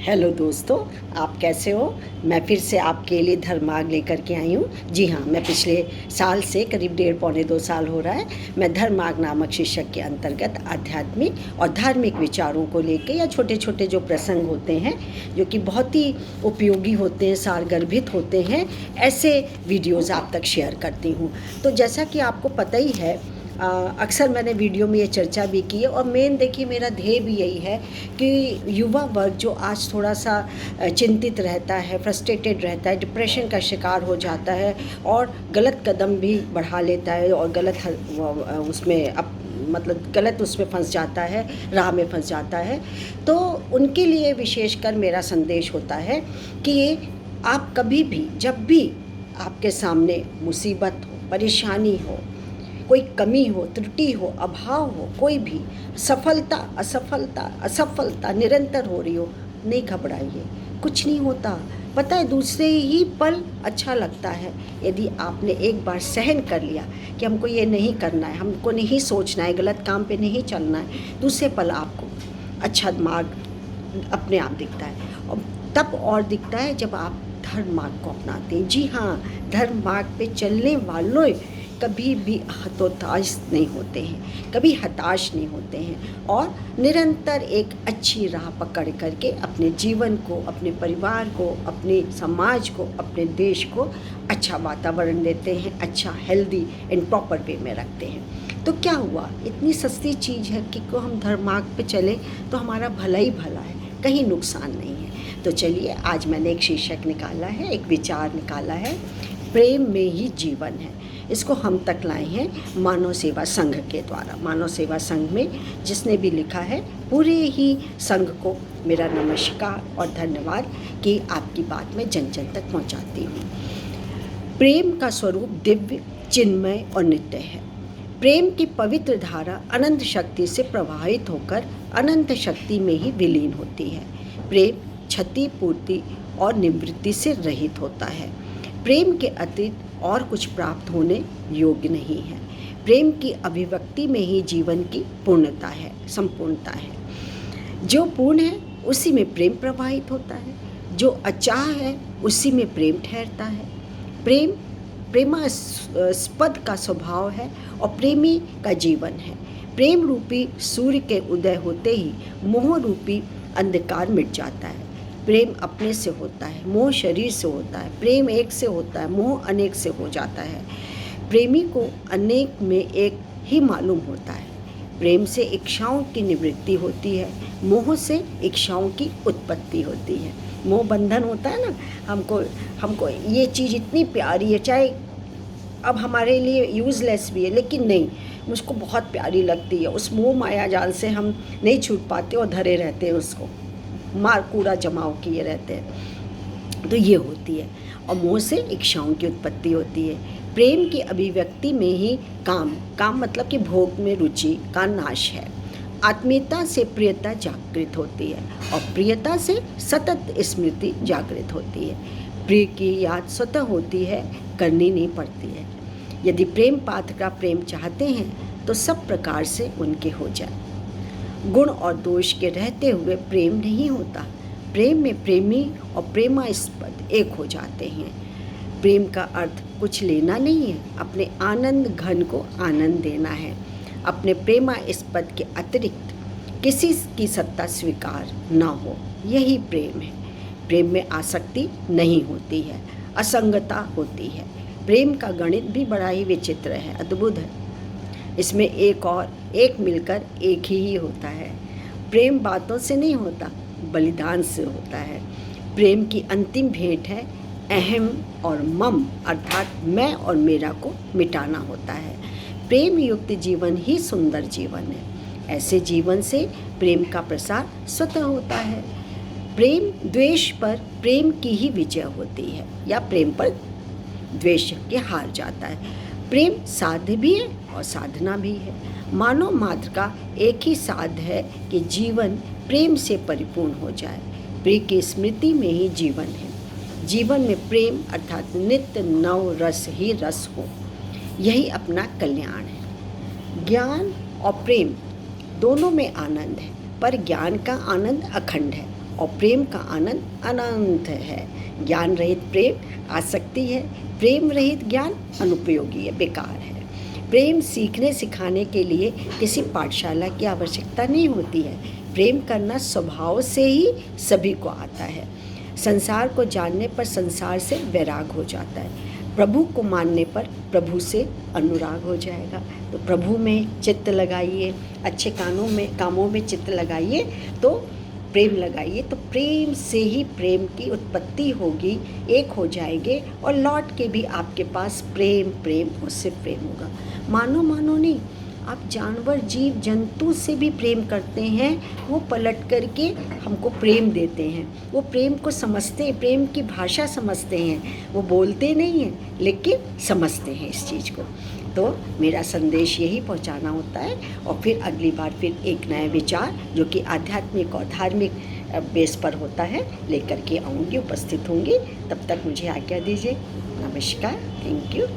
Hello दोस्तों, आप कैसे हो। मैं फिर से आपके लिए धर्मार्ग लेकर के आई हूँ। जी हाँ, मैं पिछले साल से करीब 1.5-2 साल हो रहा है मैं धर्मार्ग नामक शीर्षक के अंतर्गत आध्यात्मिक और धार्मिक विचारों को लेकर या छोटे छोटे जो प्रसंग होते हैं जो कि बहुत ही उपयोगी होते हैं, सारगर्भित होते हैं, ऐसे वीडियोज़ आप तक शेयर करती हूँ। तो जैसा कि आपको पता ही है, अक्सर मैंने वीडियो में ये चर्चा भी की है और मेन देखिए मेरा ध्येय भी यही है कि युवा वर्ग जो आज थोड़ा सा चिंतित रहता है, फ्रस्ट्रेटेड रहता है, डिप्रेशन का शिकार हो जाता है और गलत कदम भी बढ़ा लेता है और गलत उसमें फंस जाता है, राह में फंस जाता है। तो उनके लिए विशेषकर मेरा संदेश होता है कि आप कभी भी, जब भी आपके सामने मुसीबत हो, परेशानी हो, कोई कमी हो, त्रुटि हो, अभाव हो, कोई भी असफलता निरंतर हो रही हो, नहीं घबराइए, कुछ नहीं होता। पता है, दूसरे ही पल अच्छा लगता है यदि आपने एक बार सहन कर लिया कि हमको ये नहीं करना है, हमको नहीं सोचना है, गलत काम पे नहीं चलना है, दूसरे पल आपको अच्छा मार्ग अपने आप दिखता है। और तब और दिखता है जब आप धर्म मार्ग को अपनाते हैं। जी हाँ, धर्म मार्ग पे चलने वालों कभी भी हतोत्साह नहीं होते हैं, कभी हताश नहीं होते हैं और निरंतर एक अच्छी राह पकड़ करके अपने जीवन को, अपने परिवार को, अपने समाज को, अपने देश को अच्छा वातावरण देते हैं, अच्छा हेल्दी एंड प्रॉपर वे में रखते हैं। तो क्या हुआ, इतनी सस्ती चीज़ है कि को हम धर्म मार्ग पे चले तो हमारा भला ही भला है, कहीं नुकसान नहीं है। तो चलिए, आज मैंने एक शीर्षक निकाला है, एक विचार निकाला है, प्रेम में ही जीवन है। इसको हम तक लाए हैं मानव सेवा संघ के द्वारा। मानव सेवा संघ में जिसने भी लिखा है, पूरे ही संघ को मेरा नमस्कार और धन्यवाद कि आपकी बात मैं जन जन तक पहुंचाती हूँ। प्रेम का स्वरूप दिव्य, चिन्मय और नित्य है। प्रेम की पवित्र धारा अनंत शक्ति से प्रवाहित होकर अनंत शक्ति में ही विलीन होती है। प्रेम क्षति पूर्ति और निवृत्ति से रहित होता है। प्रेम के अतिरिक्त और कुछ प्राप्त होने योग्य नहीं है। प्रेम की अभिव्यक्ति में ही जीवन की पूर्णता है, संपूर्णता है। जो पूर्ण है उसी में प्रेम प्रवाहित होता है, जो अचाह है उसी में प्रेम ठहरता है। प्रेम प्रेमास्पद का स्वभाव है और प्रेमी का जीवन है। प्रेम रूपी सूर्य के उदय होते ही मोह रूपी अंधकार मिट जाता है। प्रेम अपने से होता है, मोह शरीर से होता है। प्रेम एक से होता है, मोह अनेक से हो जाता है। प्रेमी को अनेक में एक ही मालूम होता है। प्रेम से इच्छाओं की निवृत्ति होती है, मोह से इच्छाओं की उत्पत्ति होती है। मोह बंधन होता है ना, हमको ये चीज़ इतनी प्यारी है, चाहे अब हमारे लिए यूज़लेस भी है, लेकिन नहीं, मुझको बहुत प्यारी लगती है। उस मोह माया जाल से हम नहीं छूट पाते और धरे रहते हैं, उसको मार कूड़ा जमाव किए रहते हैं। तो ये होती है, और मोह से इच्छाओं की उत्पत्ति होती है। प्रेम की अभिव्यक्ति में ही काम मतलब कि भोग में रुचि का नाश है। आत्मीयता से प्रियता जागृत होती है और प्रियता से सतत स्मृति जागृत होती है। प्रिय की याद स्वतः होती है, करनी नहीं पड़ती है। यदि प्रेम पात्र का प्रेम चाहते हैं तो सब प्रकार से उनके हो जाए। गुण और दोष के रहते हुए प्रेम नहीं होता। प्रेम में प्रेमी और प्रेमास्पद एक हो जाते हैं। प्रेम का अर्थ कुछ लेना नहीं है, अपने आनंद घन को आनंद देना है। अपने प्रेमास्पद के अतिरिक्त किसी की सत्ता स्वीकार न हो, यही प्रेम है। प्रेम में आसक्ति नहीं होती है, असंगता होती है। प्रेम का गणित भी बड़ा ही विचित्र है, अद्भुत है। इसमें एक और एक मिलकर एक ही होता है। प्रेम बातों से नहीं होता, बलिदान से होता है। प्रेम की अंतिम भेंट है अहम और मम, अर्थात मैं और मेरा को मिटाना होता है। प्रेम युक्त जीवन ही सुंदर जीवन है। ऐसे जीवन से प्रेम का प्रसार स्वतः होता है। प्रेम द्वेष पर प्रेम की ही विजय होती है, या प्रेम पर द्वेष के हार जाता है। प्रेम साध्य भी है और साधना भी है। मानव मात्र का एक ही साध्य है कि जीवन प्रेम से परिपूर्ण हो जाए। प्रिय की स्मृति में ही जीवन है। जीवन में प्रेम अर्थात नित्य नव रस ही रस हो, यही अपना कल्याण है। ज्ञान और प्रेम दोनों में आनंद है, पर ज्ञान का आनंद अखंड है और प्रेम का आनंद अनंत है। ज्ञान रहित प्रेम आसक्ति है, प्रेम रहित ज्ञान अनुपयोगी है, बेकार है। प्रेम सीखने सिखाने के लिए किसी पाठशाला की आवश्यकता नहीं होती है। प्रेम करना स्वभाव से ही सभी को आता है। संसार को जानने पर संसार से वैराग हो जाता है, प्रभु को मानने पर प्रभु से अनुराग हो जाएगा। तो प्रभु में चित्त लगाइए, अच्छे कामों में चित्त लगाइए, तो प्रेम लगाइए, तो प्रेम से ही प्रेम की उत्पत्ति होगी, एक हो जाएंगे और लौट के भी आपके पास प्रेम प्रेम उससे प्रेम होगा। मानो मानो नहीं, आप जानवर जीव जंतु से भी प्रेम करते हैं, वो पलट करके हमको प्रेम देते हैं, वो प्रेम को समझते हैं, प्रेम की भाषा समझते हैं, वो बोलते नहीं हैं लेकिन समझते हैं इस चीज़ को। तो मेरा संदेश यही पहुंचाना होता है, और फिर अगली बार फिर एक नया विचार जो कि आध्यात्मिक और धार्मिक बेस पर होता है लेकर के आऊँगी, उपस्थित होंगी। तब तक मुझे आज्ञा दीजिए। नमस्कार, थैंक यू।